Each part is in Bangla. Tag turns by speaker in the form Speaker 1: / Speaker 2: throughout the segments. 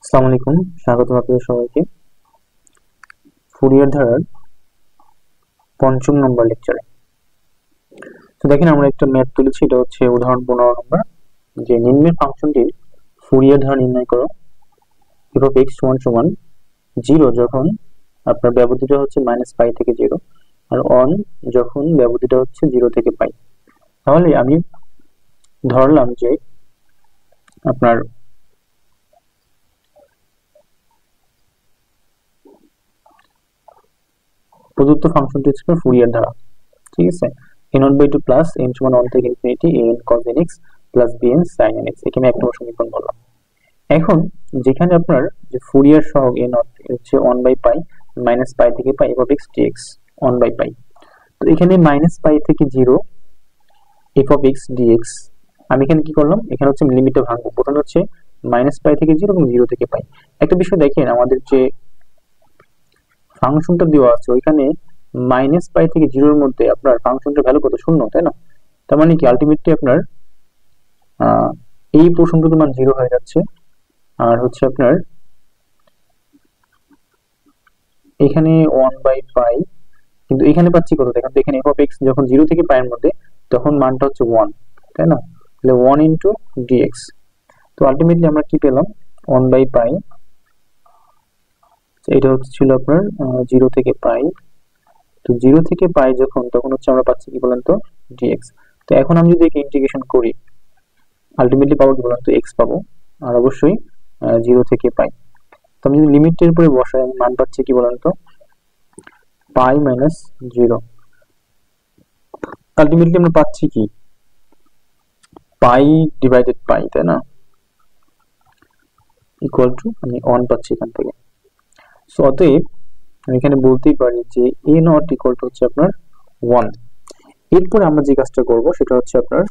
Speaker 1: আসসালামু আলাইকুম, স্বাগতম আপনাদের সবাইকে ফুরিয়ার ধারার পঞ্চম নম্বর লেকচারে। তো দেখেন, আমরা একটা ম্যাথ তুলেছি, এটা হচ্ছে উদাহরণ 15 নম্বর। যে নিম্নের ফাংশনটির ফুরিয়ার ধারা নির্ণয় করো। f of x সমান সমান 0 যখন আপনার ব্যবধিটা হচ্ছে -π থেকে 0, আর 1 যখন ব্যবধিটা হচ্ছে 0 থেকে π। তাহলে আমি ধরলাম যে আপনার প্রদত্ত ফাংশনটি হচ্ছে ফুরিয়ার ধারা, ঠিক আছে। a0/2 প্লাস n সমান 1 থেকে infinity an cos nx plus bn sin nx, এখানে এক নম্বর সমীকরণ বললাম। এখন যেখানে আপনার যে ফুরিয়ার সহগ a0 হচ্ছে 1/π -π থেকে π f of x dx 1/π। তো এখানে -π থেকে 0 f of x dx, আমি এখানে কি করলাম, এখানে হচ্ছে লিমিটটা ভাঙবো। প্রথমে হচ্ছে -π থেকে 0 এবং 0 থেকে π। একটা বিষয় দেখেন, আমাদের যে ফাংশনটা দেওয়া আছে ওইখানে -π থেকে 0 এর মধ্যে আপনার ফাংশনটার ভ্যালু কত? 0, তাই না? তার মানে কি আলটিমেটলি আপনার এই পোর্শনটার মান 0 হয়ে যাচ্ছে। আর হচ্ছে আপনার এখানে 1/π, কিন্তু এখানে পাচ্ছি কত? দেখেন তো, এখানে f of x যখন 0 থেকে π এর মধ্যে, তখন মানটা হচ্ছে 1, তাই না? তাহলে 1 ইনটু dx। তো আলটিমেটলি আমরা কি পেলাম? 1/π, এটা হচ্ছে ছিল আপনার 0 থেকে π। তো 0 থেকে π যখন, তখন হচ্ছে আমরা পাচ্ছি কি বলেন তো? dx। তো এখন আমি যদি একে ইন্টিগ্রেশন করি, আলটিমেটলি পাবো কি বলেন তো? x পাবো, আর অবশ্যই 0 থেকে π। তো আমি যদি লিমিটের উপরে বসাই, আমি মান পাচ্ছি কি বলেন তো? π মাইনাস 0। আলটিমেটলি আমরা পাচ্ছি কি? পাই ডিভাইডেড পাই, তাই না? ইকুয়াল টু আমি 1 পাচ্ছি এখান থেকে। সো অতএব আমি এখানে বলতেই পারি যে এ নট ইকুয়াল টু হচ্ছে আপনার 1। এরপরে আমরা যে কাজটা করব সেটা হচ্ছে আপনার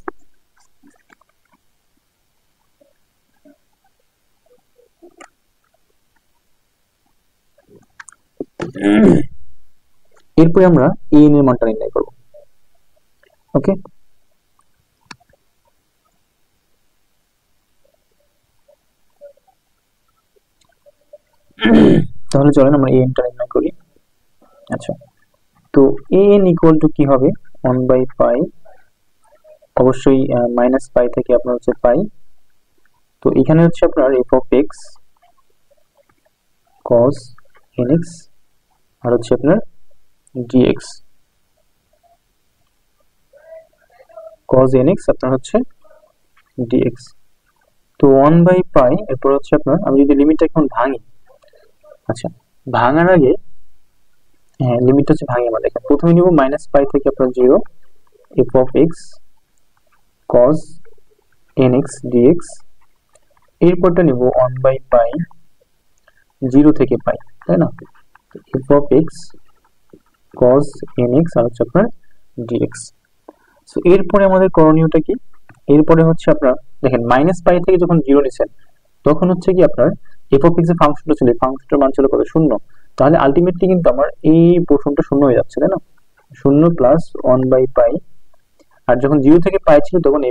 Speaker 1: এরপরে আমরা এ এন এর মানটা নির্ণয় করব। ওকে, তাহলে চলেন আমরা এ এন টা নির্ণয় করি। আচ্ছা, তো এ এন ইকুয়াল টু কি হবে? 1/π, অবশ্যই -π থেকে আপনার হচ্ছে পাই। তো এখানে হচ্ছে আপনার f of x cos nx আর হচ্ছে আপনার dx cos nx আপনার হচ্ছে dx। তো 1/π, এরপর হচ্ছে আপনার, আমি যদি লিমিটটা এখন ভাঙি, আচ্ছা ভাঙার আগে, হ্যাঁ লিমিটটা হচ্ছে ভাঙি, আমরা দেখেন প্রথমে নিব -π থেকে আপনার 0 f of x cos nx dx, এরপরটা নিব 1/π 0 থেকে π, তাই না? f of x cos nx আর হচ্ছে আপনার dx। সো এরপরে আমাদের করণীয়টা কি? এরপরে হচ্ছে আপনার দেখেন -π থেকে যখন 0 নিছেন, তখন হচ্ছে কি আপনার f of x এর ফাংশনটা ছিল, ফাংশনটার মান ছিল কত? 0। তাহলে আলটিমেটলি কিন্তু আমার এই পোর্শনটা 0 হয়ে যাচ্ছে, তাই না? 0 প্লাস 1/π, আর যখন 0 থেকে π ছিল তখন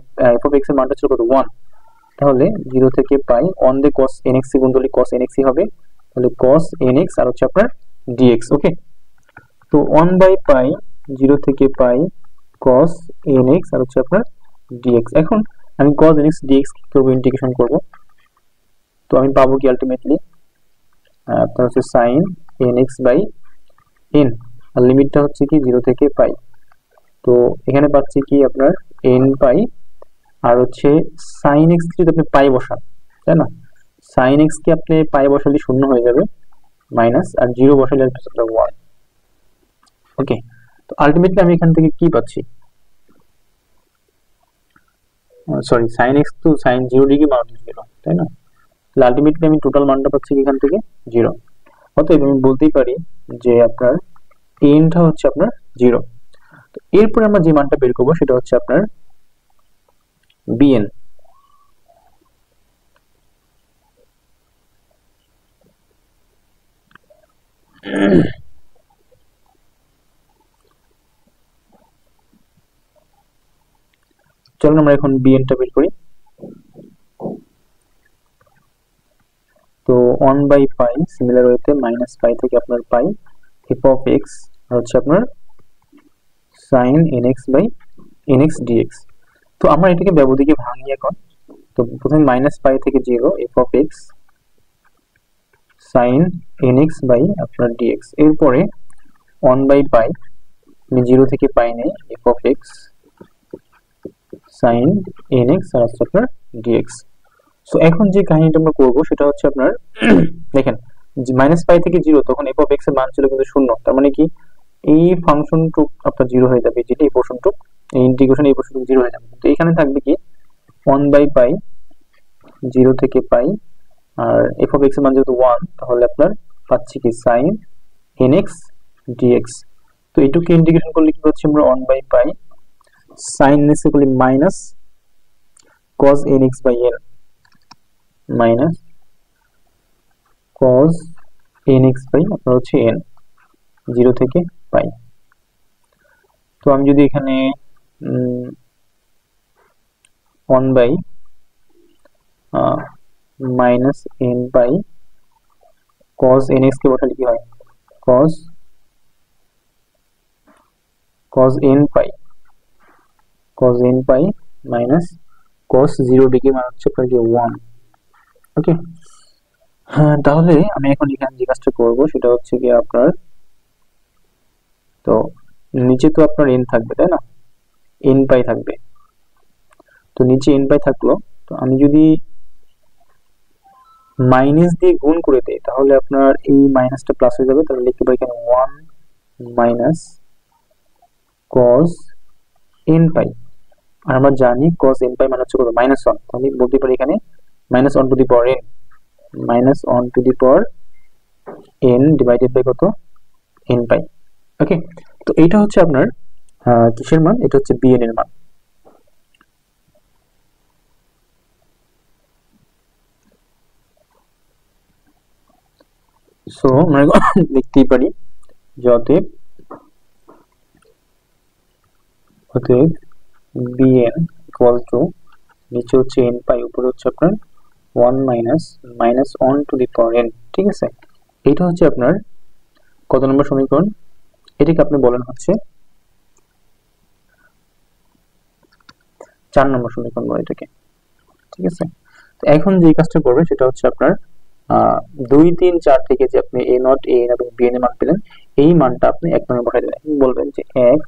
Speaker 1: f of x এর মানটা ছিল কত? 1। তাহলে 0 থেকে π, 1 দিয়ে cos nx গুণ করলে cos nx হবে, তাহলে cos nx আর হচ্ছে আপনার dx। ওকে, তো 1/π 0 থেকে π cos nx আর হচ্ছে আপনার dx। এখন আমি cos nx dx কি করব? ইন্টিগ্রেশন করব। তো আমি পাবো কি আলটিমেটলি আপনার হচ্ছে sin nx বাই n, আর লিমিটটা হচ্ছে কি 0 থেকে π। তো এখানে পাচ্ছি কি আপনার n পাই, আর হচ্ছে sin x যদি আপনি পাই বসান, তাই না? sin x কে আপনি পাই বসালে 0 হয়ে যাবে, মাইনাস, আর 0 বসালে আসবে 1। ওকে, তো আলটিমেটলি আমি এখান থেকে কি পাচ্ছি? সরি, sin x তো sin 0 ডিগ্রি মাইনাস 0, তাই না? তাহলে আলটিমেটলি আমি টোটাল মানটা পাচ্ছি এখান থেকে 0। অতএব আমি বলতেই পারি যে আপনার এনটা হচ্ছে আপনার 0। তো এরপরে আমরা যে মানটা বের করবো সেটা হচ্ছে আপনার bn। চলুন আমরা এখন bn টা বের করি। তো ওয়ান বাই পাই, সিমিলার ওয়েতে মাইনাস পাই থেকে আপনার পাই এফ অফ এক্স আর হচ্ছে আপনার sine N x by N X D X. তো আমরা এটাকে ব্যবধিকে ভাঙি এখন। তো প্রথমে মাইনাস পাই থেকে zero f of x sine N x by আপনার ডিএক্স। এরপরে ওয়ান বাই পাই, আমি জিরো থেকে পাই নেই f of x sine N x আর হচ্ছে আপনার ডিএক্স। সো এখন যে কাহিনীটা আমরা করবো সেটা হচ্ছে আপনার দেখেন মাইনাস পাই থেকে জিরো, তখন এফ অফ এক্স এর মান ছিল কিন্তু শূন্য, তার মানে কি এই ফাংশনটুক আপনার জিরো হয়ে যাবে, যেটা এই পোর্শনটুক এই ইন্টিগ্রেশন এই পোর্শনটুক জিরো হয়ে যাবে। তো এখানে থাকবে কি ওয়ান বাই পাই জিরো থেকে পাই, আর এফ অফ এক্স এর মান যেহেতু ওয়ান, তাহলে আপনার পাচ্ছি কি সাইন এন এক্স ডিএক্স। তো এইটুকু ইন্টিগ্রেশন করলে কি হচ্ছে আমরা one by pi sine N x করলে minus cos n x by n minus cos n x by আপনার হচ্ছে এন জিরো থেকে পাই। তো আমি যদি এখানে one by minus n by cos n x কে বসালে কি হয় cos n pi minus cos zero degree মানে হচ্ছে আপনার কি ওয়ান। ওকে, হ্যাঁ, তাহলে আমি এখন এখানে যে কাজটা করবো সেটা হচ্ছে কি আপনার, তো নিচে তো আপনার এন থাকবে তাই না, এন পাই থাকবে। তো নিচে এন পাই থাকলো, তো আমি যদি মাইনাস দিয়ে গুণ করে দেই তাহলে আপনার এই মাইনাসটা প্লাস হয়ে যাবে। তাহলে লিখতে পারি এখানে ওয়ান মাইনাস কজ এন পাই, আর আমরা জানি কজ এন পাই মানে হচ্ছে কত মাইনাস ওয়ান। তাহলে বলতে পারি এখানে minus one to the power N, minus one to the power N divided by কত এন পাই। ওকে, তো এইটা হচ্ছে আপনার কিসের মান, এটা হচ্ছে বিএন এর মান। সো আমরা লিখতেই পারি যে অতএব বিএন ইকুয়াল টু নিচে হচ্ছে এন পাই, উপরে হচ্ছে আপনার one minus one to the power N. ঠিক আছে, এইটা হচ্ছে আপনার কত নম্বর সমীকরণ, এটাকে আপনি বলেন হচ্ছে 4 নম্বর সমীকরণ বলে এটাকে। ঠিক আছে, তো এখন যে কাজটা করবেন সেটা হচ্ছে আপনার 2 3 4 থেকে যে আপনি এ নট এ এবং বি এর মান পেলেন, এই মানটা আপনি এক নম্বরে বসাই দেবেন। বলবেন যে 1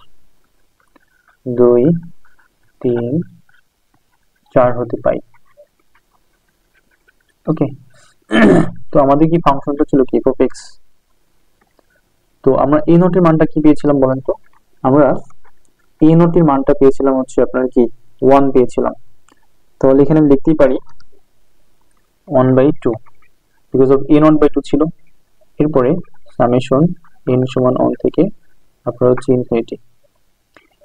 Speaker 1: 2 3 4 হতে পাই। ওকে, তো আমাদের কি ফাংশনটা ছিল কি এফ অফ এক্স। তো আমরা এ নটের মানটা কি পেয়েছিলাম বলেন তো, আমরা এ নটের মানটা পেয়েছিলাম হচ্ছে আপনার কি 1 পেয়েছিলাম। তাহলে এখানে আমি লিখতেই পারি 1/2 because of A naught by 2 ছিল। এরপরে সামেশন n সমান 1 থেকে আপনার হচ্ছে ইনফিনিটি।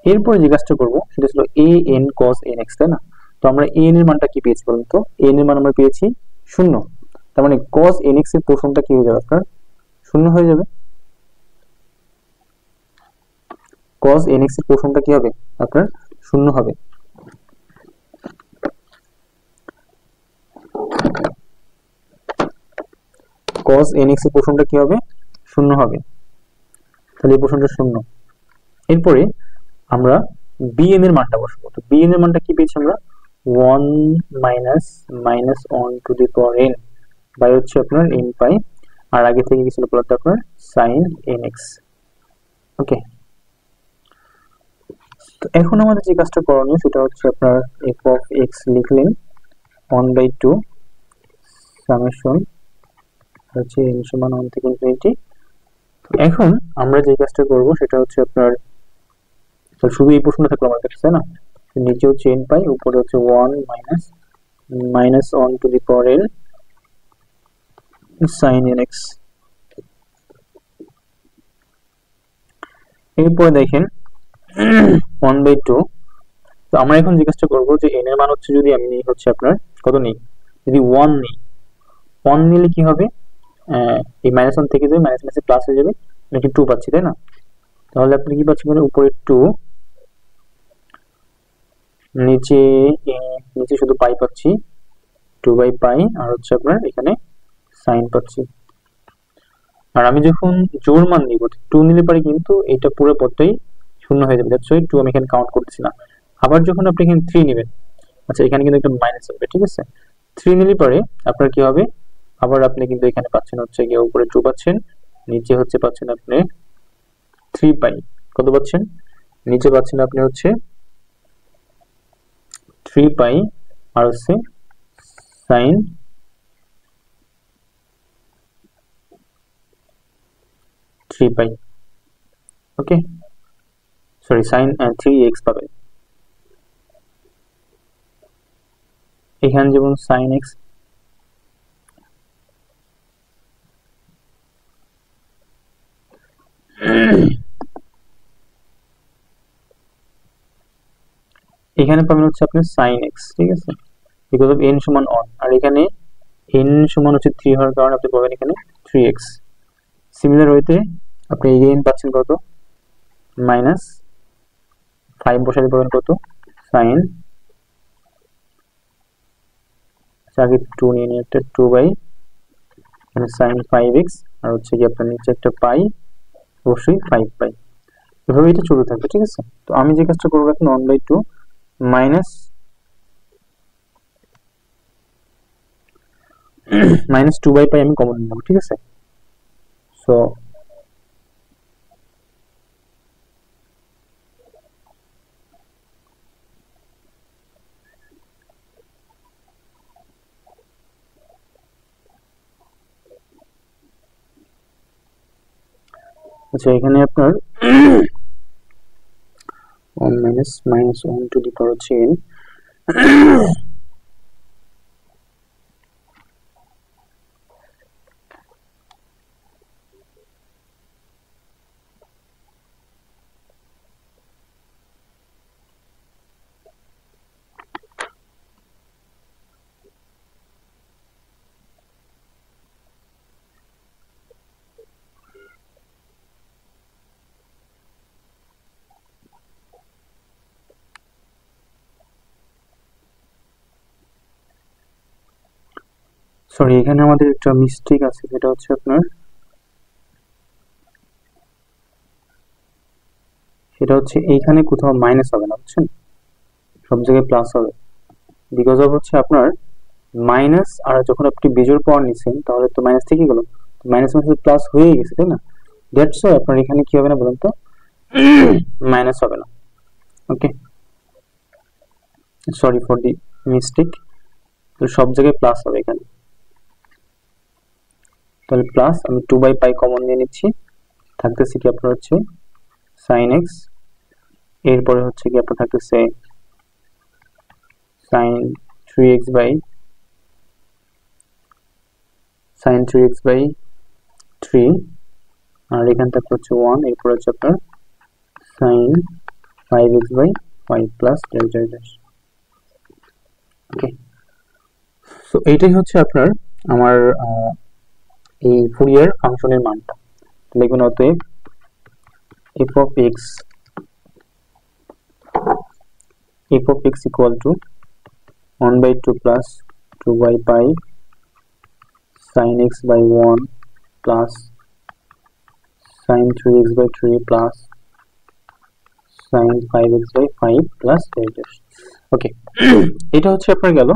Speaker 1: এরপরে যে কাজটা করবো সেটা ছিল a n cos nx, তাই না। তো আমরা a n এর মানটা কি পেয়েছি বলুন তো, a n এর মান আমরা পেয়েছি 0, তার মানে cos nx এর পোর্শনটা কি হয়ে যাবে আপনার 0 হয়ে যাবে। cos nx এর পোর্শনটা কি হবে আপনার 0 হবে। cos nx এর পোর্শনটা কি হবে 0 হবে, তাহলে এই পোর্শনটা 0। এরপরে আমরা bn এর মানটা বসাবো। তো bn এর মানটা কি পেয়েছি আমরা 1 minus 1 to the power n by হচ্ছে আপনার n পাই, আর আগে থেকে কি ছিল বলতে আপনার sin nx। ওকে, তো এখন আমাদের যে কাজটা করণীয় সেটা হচ্ছে আপনার f of x লিখলেন 1/2 সামেশন হচ্ছে n সমান 1 থেকে ইনফিনিটি। এখন আমরা যে কাজটা করব সেটা হচ্ছে আপনার শুধু এই প্রশ্নটা থাকলো আমার কাছে, তাই না। নিচে হচ্ছে n পাই, উপরে হচ্ছে 1 minus 1 to the power n sin nx। এরপরে দেখেন 1/2। তো আমরা এখন যে কাজটা করবো যে n এর মান হচ্ছে যদি আমি হচ্ছে আপনার কত নিই, যদি 1 নিই, 1 নিলে কি হবে এই মাইনাস 1 থেকে যাবে, মাইনাস মাইনাসে প্লাস হয়ে যাবে, নাকি 2 পাচ্ছি তাই না। তাহলে আপনি কি পাচ্ছেন মানে উপরে 2, নিচে শুধু পাই পাচ্ছি 2/পাই, আর হচ্ছে আপনার এখানে সাইন পাচ্ছি। আর আমি যখন জোর মান নিব 2 নিলে পারে কিন্তু এটা পুরো পদটাই শূন্য হয়ে যাবে, দ্যাটস ওয়াই 2 আমি এখানে কাউন্ট করতেছি না। আবার যখন আপনি এখানে 3 নেবেন, আচ্ছা এখানে কিন্তু একটা মাইনাস হবে, ঠিক আছে। 3 নিলে পরে আপনার কি হবে, আবার আপনি কিন্তু এখানে পাচ্ছেন হচ্ছে গিয়ে উপরে 2 পাচ্ছেন, নিচে হচ্ছে পাচ্ছেন আপনি 3 পাই। কত পাচ্ছেন? নিচে পাচ্ছেন আপনি হচ্ছে 3 পাই আর হচ্ছে সাইন 3 পাই। ওকে, সরি সাইন 3x পাবেন। এখানে যেমন সাইন x এখানে পাবেন হচ্ছে আপনি সাইন x, ঠিক আছে, বিকজ অফ n সমান 1, আর এখানে n সমান হচ্ছে 3 হওয়ার কারণে আপনি পাবেন এখানে 3x। সিমিলার ওয়েতে আপনি এগেইন পাচ্ছেন কত, মাইনাস 5 বসালে পাবেন কত, সাইন, আগে 2 নিয়ে নিয়ে একটা 2 বাই মানে সাইন 5x, আর হচ্ছে কি আপনার নিচে একটা পাই, অবশ্যই 5 পাই। এভাবে এটা চলতে থাকবে, ঠিক আছে। তো আমি যে কাজটা করবো এখন 1/2 মাইনাস মাইনাস 2 বাই পাই আমি কমন নেব, ঠিক আছে। সো আচ্ছা এখানে আপনার 1 মাইনাস মাইনাস 1 টু দি পাওয়ার হচ্ছে n। সরি এখানে আমাদের একটা মিস্টেক আছে, যেটা হচ্ছে আপনার সেটা হচ্ছে এইখানে কোথাও মাইনাস হবে না, বুঝছেন, সব জায়গায় প্লাস হবে। বিকজ অফ হচ্ছে আপনার মাইনাস, আর যখন আপনি বিজোড় পাওয়ার নিচ্ছেন তাহলে তো মাইনাস থেকেই গেল, মাইনাস মাইনাস প্লাস হয়ে গেছে, তাই না। দ্যাটস ওয়াই আপনার এখানে কি হবে না বলুন তো, মাইনাস হবে না। ওকে, সরি ফর দি মিস্টেক। তো সব জায়গায় প্লাস হবে এখানে, তাহলে প্লাস আমি 2 বাই পাই কমন নিয়ে নিচ্ছি, থাকতেছে কি আপনার হচ্ছে সাইন এক্স, এরপরে হচ্ছে কি আপনার থাকতেছে সাইন 3x বাই 3, আর এখান থেকে হচ্ছে 1, এরপর হচ্ছে আপনার sine 5x by 5 plus delta dash. Okay, so এইটাই হচ্ছে আপনার আমার এই ফুরিয়ার ফাংশনের মানটা। লিখুন অতএব f of x equal to 1/2 plus 2 by pi sin x by 1 plus sin 3x by 3 plus sin 5x by 5 plus delta। ওকে, এটা হচ্ছে আপনার গেল